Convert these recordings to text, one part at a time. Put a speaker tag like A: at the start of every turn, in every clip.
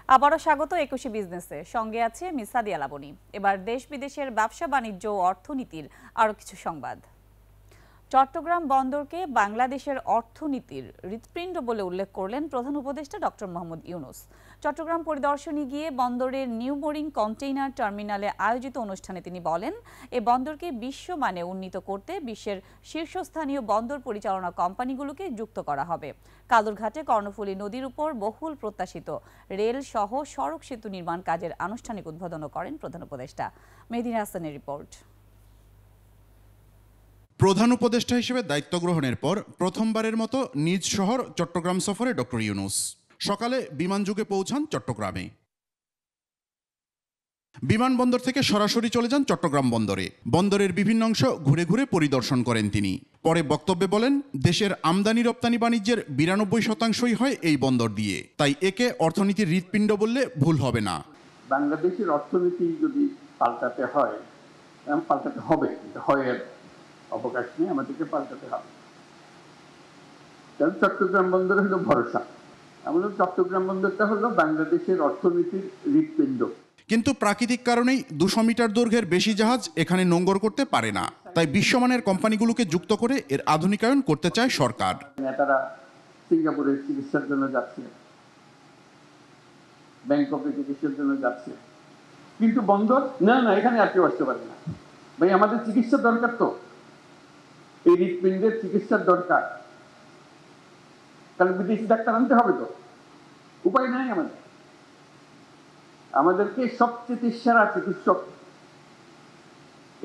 A: আবারও স্বাগত ২১ বিজনেসে, সঙ্গে আছে মিস সাদিয়া লাবনী। এবার দেশ বিদেশের ব্যবসা বাণিজ্য ও অর্থনীতির আরও কিছু সংবাদ। চট্টগ্রাম বন্দরকে বাংলাদেশের অর্থনীতির হৃৎপিণ্ড বলে উল্লেখ করলেন প্রধান উপদেষ্টা ডক্টর মোহাম্মদ ইউনূস। চট্টগ্রাম পরিদর্শনে গিয়ে বন্দরের নিউ বোরিং কন্টেইনার টার্মিনালে আয়োজিত অনুষ্ঠানে তিনি বলেন, এ বন্দরকে বিশ্বমানে উন্নীত করতে বিশ্বের শীর্ষস্থানীয় বন্দর পরিচালনা কোম্পানিগুলোকে যুক্ত করা হবে। কালুরঘাটে কর্ণফুলী নদীর উপর বহুল প্রত্যাশিত রেল সহ সড়ক সেতু নির্মাণ কাজের আনুষ্ঠানিক উদ্বোধন করেন প্রধান উপদেষ্টা। মেহেদী হাসানের রিপোর্ট।
B: প্রধান উপদেষ্টা হিসেবে দায়িত্ব গ্রহণের পর প্রথমবারের মতো নিজ শহর চট্টগ্রাম সফরে ডক্টর ইউনূস সকালে বিমানযোগে পৌঁছান চট্টগ্রামে। বিমানবন্দর থেকে সরাসরি চলে যান চট্টগ্রাম বন্দরে। বন্দরের বিভিন্ন অংশ ঘুরে ঘুরে পরিদর্শন করেন তিনি। পরে বক্তব্যে বলেন, দেশের আমদানি রপ্তানি বাণিজ্যের 92% হয় এই বন্দর দিয়ে, তাই একে অর্থনীতির হৃৎপিণ্ড বললে ভুল হবে না।
C: বাংলাদেশের অর্থনীতি যদি পাল্টাতে হয়, পাল্টাতে হবে, হয় অবকাশ নেই, আমাদেরকে পাল্টাতে হবে। কারণ চট্টগ্রাম বন্দর হলো ভরসা। আমাদের চট্টগ্রাম বন্দরটা হলো বাংলাদেশের অর্থনীতির হৃৎপিণ্ড।
B: কিন্তু প্রাকৃতিক কারণেই 200 মিটার দৈর্ঘ্যের বেশি জাহাজ এখানে নোঙ্গর করতে পারে না, তাই বিশ্বমানের কোম্পানিগুলোকে যুক্ত করে এর আধুনিকায়ন করতে চায় সরকার।
C: নেতারা সিঙ্গাপুরের চিকিৎসার জন্য যাচ্ছে, ব্যাংককে চিকিৎসার জন্য যাচ্ছে, কিন্তু বন্দর না, এখানে আর কেউ আসতে পারে না। ভাই, আমাদের চিকিৎসা দরকার, তো এই হৃৎপিণ্ডের চিকিৎসার দরকার, তাহলে বিদেশি ডাক্তার আনতে হবে, তো উপায় নাই আমাদেরকে সবচেয়ে সেরা চিকিৎসক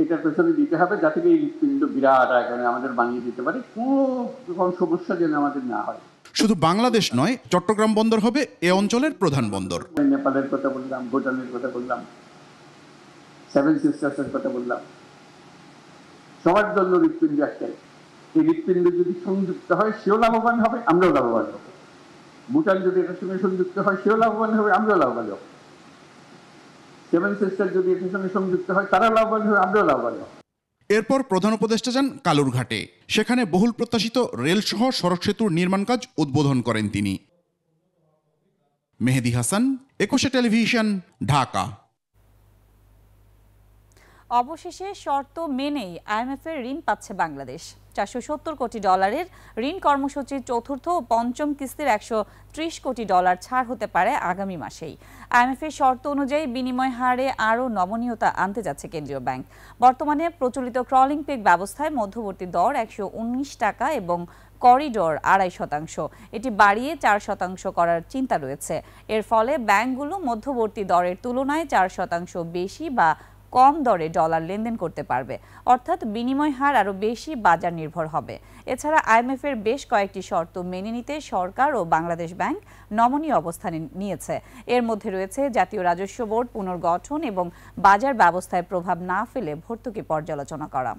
C: এটার পেছনে দিতে হবে, যাতে এই হৃৎপিণ্ড বিরাট আকারে আমাদের বানিয়ে দিতে পারি, কোনো সমস্যা যেন আমাদের না হয়।
B: শুধু বাংলাদেশ নয়, চট্টগ্রাম বন্দর হবে এ অঞ্চলের প্রধান বন্দর।
C: নেপালের কথা বললাম, ভুটানের কথা বললাম, সেভেন সিস্টার্সের কথা বললাম, সবার জন্য হৃৎপিণ্ড একটাই। এই হৃৎপিণ্ড যদি সংযুক্ত হয়, সেও লাভবান হবে, আমরাও লাভবান হব। ভুটান যদি এটার সঙ্গে সংযুক্ত হয়, সেও লাভবান হবে, আমরাও লাভবান হব। সেভেন সিস্টার যদি এটার সঙ্গে সংযুক্ত হয়, তারা লাভবান হবে, আমরাও লাভবান হব।
B: এরপর প্রধান উপদেষ্টা যান কালুরঘাটে। সেখানে বহুল প্রত্যাশিত রেল সহ সড়ক সেতুর নির্মাণ কাজ উদ্বোধন করেন তিনি। মেহেদী হাসান, 21 টেলিভিশন, ঢাকা।
A: অবশেষে শর্ত মেনেই আইএমএফের ঋণ পাচ্ছে বাংলাদেশ। $470 কোটি ঋণ কর্মসূচির চতুর্থ ও পঞ্চম কিস্তির $130 কোটি ছাড় হতে পারে আগামী মাসেই। আইএমএফের শর্ত অনুযায়ী বিনিময় হারে আরও নমনীয়তা আনতে যাচ্ছে কেন্দ্রীয় ব্যাংক। বর্তমানে প্রচলিত ক্রলিং পেগ ব্যবস্থায় মধ্যবর্তী দর 119 টাকা এবং করিডোর 2.5%, এটি বাড়িয়ে 4% করার চিন্তা রয়েছে। এর ফলে ব্যাংকগুলো মধ্যবর্তী দরের তুলনায় 4% বেশি বা কম দরে ডলার লেনদেন করতে পারবে, অর্থাৎ বিনিময় হার আরও বেশি বাজার নির্ভর হবে। এছাড়া আইএমএফের বেশ কয়েকটি শর্ত মেনে নিতে সরকার ও বাংলাদেশ ব্যাংক নমনীয় অবস্থান নিয়েছে। এর মধ্যে রয়েছে জাতীয় রাজস্ব বোর্ড পুনর্গঠন এবং বাজার ব্যবস্থায় প্রভাব না ফেলে ভর্তুকি পর্যালোচনা করা।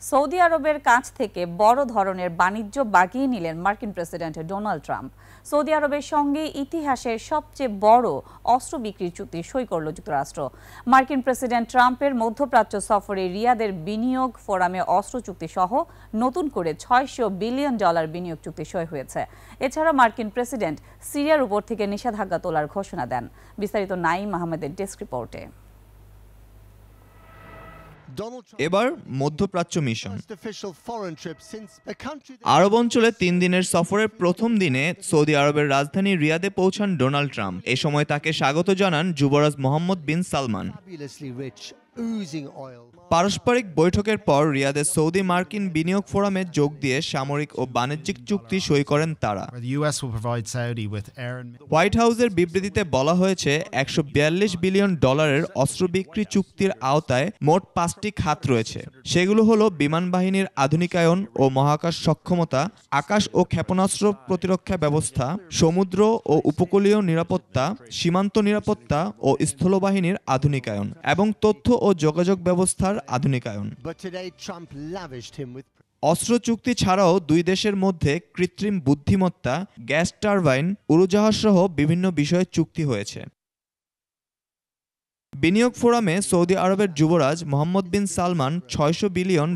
A: সৌদি আরবের কাছ থেকে বড় ধরনের বাণিজ্য বাগিয়ে নিলেন মার্কিন প্রেসিডেন্ট ডোনাল্ড ট্রাম্প। সৌদি আরবের সঙ্গে ইতিহাসের সবচেয়ে বড় অস্ত্র বিক্রির চুক্তি সই করল যুক্তরাষ্ট্র। মার্কিন প্রেসিডেন্ট ট্রাম্পের মধ্যপ্রাচ্য সফরে রিয়াদের বিনিয়োগ ফোরামে অস্ত্র চুক্তি সহ নতুন করে $600 বিলিয়ন বিনিয়োগ চুক্তি সই হয়েছে। এছাড়া মার্কিন প্রেসিডেন্ট সিরিয়ার উপর থেকে নিষেধাজ্ঞা তোলার ঘোষণা দেন। বিস্তারিত নাঈম আহমেদের ডেস্ক রিপোর্টে।
D: এবার মধ্যপ্রাচ্য মিশন। আরব অঞ্চলে 3 দিনের সফরের প্রথম দিনে সৌদি আরবের রাজধানী রিয়াদে পৌঁছান ডোনাল্ড ট্রাম্প। এ সময় তাকে স্বাগত জানান যুবরাজ মোহাম্মদ বিন সালমান। পারস্পরিক বৈঠকের পর রিয়াদে সৌদি মার্কিন বিনিয়োগ ফোরামে যোগ দিয়ে সামরিক ও বাণিজ্যিক চুক্তি সই করেন তারা। হোয়াইট হাউসের বিবৃতিতে বলা হয়েছে, $142 বিলিয়ন অস্ত্র বিক্রি চুক্তির আওতায় মোট 5টি খাত রয়েছে। সেগুলো হলো বিমান বাহিনীর আধুনিকায়ন ও মহাকাশ সক্ষমতা, আকাশ ও ক্ষেপণাস্ত্র প্রতিরক্ষা ব্যবস্থা, সমুদ্র ও উপকূলীয় নিরাপত্তা, সীমান্ত নিরাপত্তা ও স্থলবাহিনীর আধুনিকায়ন এবং তথ্য ও যোগাযোগ ব্যবস্থার আধুনিকায়ন। অস্ত্র চুক্তি ছাড়াও দুই দেশের মধ্যে কৃত্রিম বুদ্ধিমত্তা, গ্যাস টারবাইন, উড়োজাহাজ সহ বিভিন্ন বিষয়ে চুক্তি হয়েছে। বিনিয়োগ ফোরামে সৌদি আরবের যুবরাজ মোহাম্মদ বিন সালমান $600 বিলিয়ন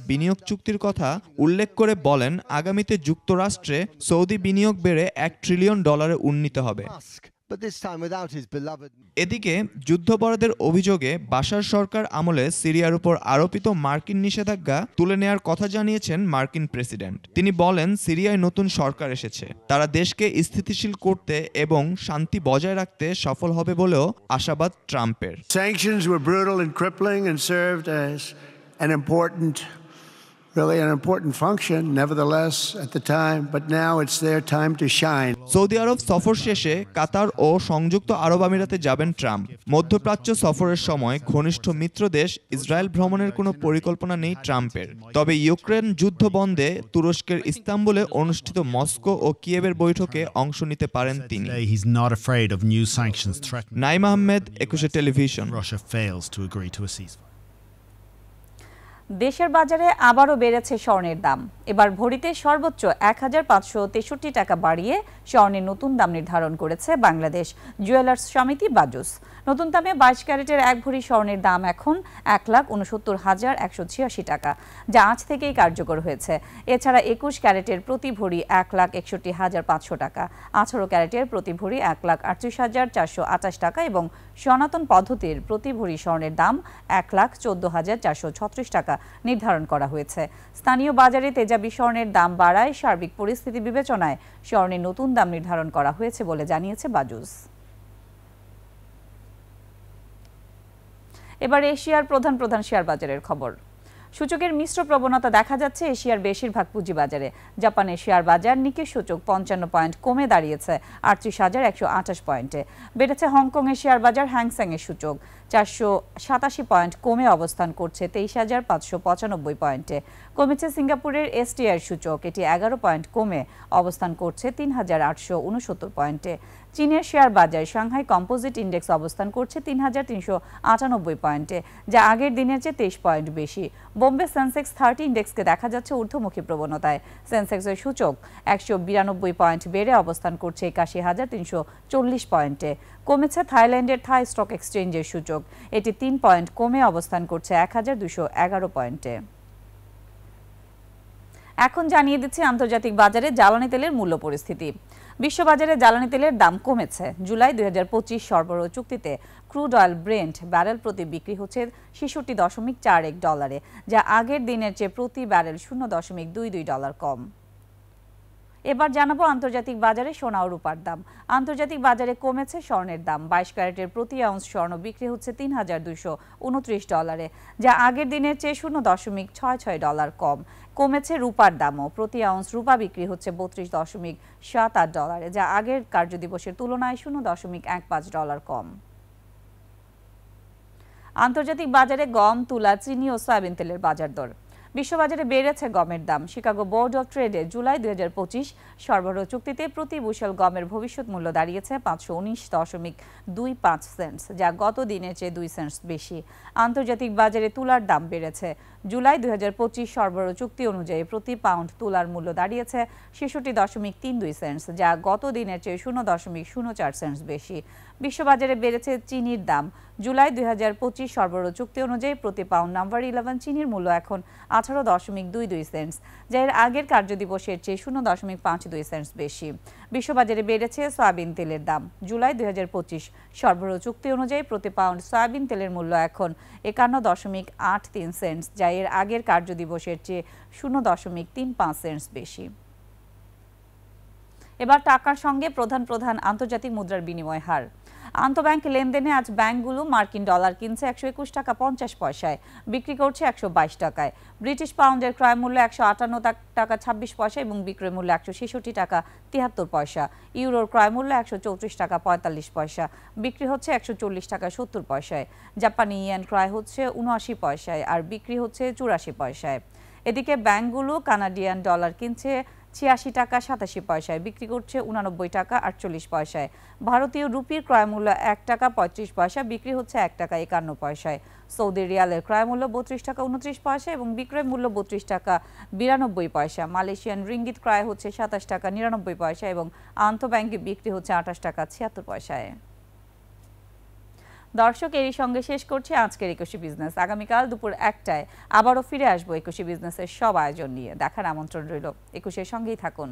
D: বিনিয়োগ চুক্তির কথা উল্লেখ করে বলেন, আগামীতে যুক্তরাষ্ট্রে সৌদি বিনিয়োগ বেড়ে $1 ট্রিলিয়ন উন্নীত হবে। এদিকে যুদ্ধাপরাধের অভিযোগে বাশার সরকার আমলে সিরিয়ার উপর আরোপিত মার্কিন নিষেধাজ্ঞা তুলে নেয়ার কথা জানিয়েছেন মার্কিন প্রেসিডেন্ট। তিনি বলেন, সিরিয়ায় নতুন সরকার এসেছে, তারা দেশকে স্থিতিশীল করতে এবং শান্তি বজায় রাখতে সফল হবে বলেও আশাবাদ ট্রাম্পের।
E: Sanctions were brutal and crippling and served as an important function, nevertheless, at the time, but now it's their time to shine.
D: Saudi আরব সফর শেষে কাতার ও সংযুক্ত আরব আমিরাতে যাবেন ট্রাম্প। মধ্যপ্রাচ্য সফরের সময় ঘনিষ্ঠ মিত্র দেশ ইসরায়েল ভ্রমণের কোনো পরিকল্পনা নেই ট্রাম্পের। তবে ইউক্রেন যুদ্ধ বন্ধে তুরস্কের ইস্তাম্বুলে অনুষ্ঠিত মস্কো ও কিয়েভের বৈঠকে অংশ নিতে পারেন তিনি। নাইম আহমেদ, 21 টেলিভিশন।
A: দেশের বাজারে আবারও বেড়েছে স্বর্ণের দাম। এবার ভরিতে সর্বোচ্চ 1563 টাকা বাড়িয়ে স্বর্ণের নতুন দাম নির্ধারণ করেছে বাংলাদেশ জুয়েলার্স সমিতি বাজুস। নতুন দামে 22 ক্যারেটের এক ভরি স্বর্ণের দাম এখন 1,69,186 টাকা, যা আজ থেকেই কার্যকর হয়েছে। এছাড়া 21 ক্যারেটের প্রতি ভরি 1,61,500 টাকা, 18 ক্যারেটের প্রতি ভরি 1,38,428 টাকা এবং সনাতন পদ্ধতির প্রতি ভরি স্বর্ণের দাম 1,14,436 টাকা নির্ধারণ করা হয়েছে। স্থানীয় বাজারে তেজাবি স্বর্ণের দাম বাড়ায় সার্বিক পরিস্থিতি বিবেচনায় স্বর্ণের নতুন দাম নির্ধারণ করা হয়েছে বলে জানিয়েছে বাজুস। এবার এশিয়ার প্রধান শেয়ার বাজারের খবর। সূচকের মিশ্র প্রবণতা দেখা যাচ্ছে এশিয়ার বেশিরভাগ পুঁজিবাজারে। জাপানের শেয়ার বাজার নিকে সূচক 55 পয়েন্ট কমে দাঁড়িয়েছে 38,128 পয়েন্টে। বেড়েছে হংকংয়ের শেয়ার বাজার হ্যাংসেং এর সূচক 487 পয়েন্ট কমে অবস্থান করছে 23,595 পয়েন্টে। কমেছে সিঙ্গাপুরের এসটিআই সূচক, এটি 11 পয়েন্ট কমে অবস্থান করছে 3,869 পয়েন্টে। চীনের শেয়ার বাজার সাংহাই কম্পোজিট ইন্ডেক্স অবস্থান করছে 3,398 পয়েন্টে, যা আগের দিনের চেয়ে 23 পয়েন্ট বেশি। বোম্বে সেন্সেক্স 30 ইন্ডেক্সকে দেখা যাচ্ছে ঊর্ধ্বমুখী প্রবণতায়। সেন্সেক্সের সূচক 192 পয়েন্ট বেড়ে অবস্থান করছে 81,340 পয়েন্টে। কমেছে থাইল্যান্ডের থাই স্টক এক্সচেঞ্জের সূচক, এটি 3 পয়েন্ট কমে অবস্থান করছে 1,211 পয়েন্টে। এখন জানিয়ে দিচ্ছি আন্তর্জাতিক বাজারে জ্বালানি তেলের মূল্য পরিস্থিতি। বিশ্ববাজারে জ্বালানি তেলের দাম কমেছে। জুলাই 2025 সরবরাহ চুক্তিতে ক্রুড অয়েল ব্রেন্ট ব্যারেল প্রতি বিক্রি হচ্ছে $66.41, যা আগের দিনের চেয়ে প্রতি ব্যারেল $0.22 কম। এবার জানাবো আন্তর্জাতিক বাজারে সোনা ও রূপার দাম। আন্তর্জাতিক বাজারে কমেছে স্বর্ণের দাম। 22 ক্যারেটের প্রতি আউন্স স্বর্ণ বিক্রি হচ্ছে $3,229, যা আগের দিনের চেয়ে $0.66 কম। কমেছে রূপার দামও। প্রতি আউন্স রূপা বিক্রি হচ্ছে $32.78, যা আগের কার্যদিবসের তুলনায় $0.15 কম। আন্তর্জাতিক বাজারে গম, তুলা, চিনি ও সয়াবিন তেলের বাজার দর। বিশ্ববাজারে বেড়েছে গমের দাম। শিকাগো বোর্ড অফ ট্রেডে জুলাই 2025 সরবরাহ চুক্তিতে প্রতি বুশেল গমের ভবিষ্যৎ মূল্য দাঁড়িয়েছে 519.25 সেন্টস, যা গত দিনের চেয়ে 2 সেন্টস বেশি। আন্তর্জাতিক বাজারে তুলার দাম বেড়েছে। জুলাই 2025 সরবরাহ চুক্তি অনুযায়ী প্রতি পাউন্ড তুলার মূল্য দাঁড়িয়েছে 66.32 সেন্টস, যা গত দিনের চেয়ে 0.04 সেন্টস বেশি। বিশ্ববাজারে বেড়েছে চিনির দাম। জুলাই 2025 সরবরাহ চুক্তি অনুযায়ী প্রতি পাউন্ড নাম্বার 11 চিনির মূল্য এখন 18.22 সেন্টস, যা এর আগের কার্যদিবসের চেয়ে 0.52 সেন্টস বেশি। বিশ্ববাজারে বেড়েছে সয়াবিন তেলের দাম। জুলাই 2025 সরবরাহ চুক্তি অনুযায়ী প্রতি পাউন্ড সয়াবিন তেলের মূল্য এখন 51.83 সেন্টস, যা এর আগের কার্যদিবসের চেয়ে 0.35 সেন্টস বেশি। এবার টাকার সঙ্গে প্রধান আন্তর্জাতিক মুদ্রার বিনিময় হার। আন্তঃব্যাংক লেনদেনে আজ ব্যাংকগুলো মার্কিন ডলার কিনছে 121 টাকা 50 পয়সায়, বিক্রি করছে 122 টাকায়। ব্রিটিশ পাউন্ডের ক্রয় মূল্য 158 টাকা 26 পয়সা এবং বিক্রয় মূল্য 166 টাকা 73 পয়সা। ইউরোর ক্রয় মূল্য 134 টাকা 45 পয়সা, বিক্রি হচ্ছে 140 টাকা 70 পয়সায়। জাপানি ইয়েন ক্রয় হচ্ছে 79 পয়সায় আর বিক্রি হচ্ছে 84 পয়সায়। এদিকে ব্যাংকগুলো কানাডিয়ান ডলার কিনছে 86 টাকা 87 পয়সায়, বিক্রি করছে 89 টাকা 48 পয়সায়। ভারতীয় রুপির ক্রয় মূল্য 1 টাকা 35 পয়সা, বিক্রি হচ্ছে 1 টাকা 51 পয়সায়। সৌদি রিয়ালের ক্রয় মূল্য 32 টাকা 29 পয়সা এবং বিক্রয় মূল্য 32 টাকা 92 পয়সা। মালয়েশিয়ান রিঙ্গিত ক্রয় হচ্ছে 27 টাকা 99 পয়সা এবং আন্তঃব্যাংকে বিক্রি হচ্ছে 28 টাকা 76 পয়সায়। দর্শক, এরই সঙ্গে শেষ করছি আজকের একুশে বিজনেস। আগামীকাল দুপুর 1টায় আবারও ফিরে আসবো একুশে বিজনেসের সব আয়োজন নিয়ে। দেখার আমন্ত্রণ রইল। একুশের সঙ্গেই থাকুন।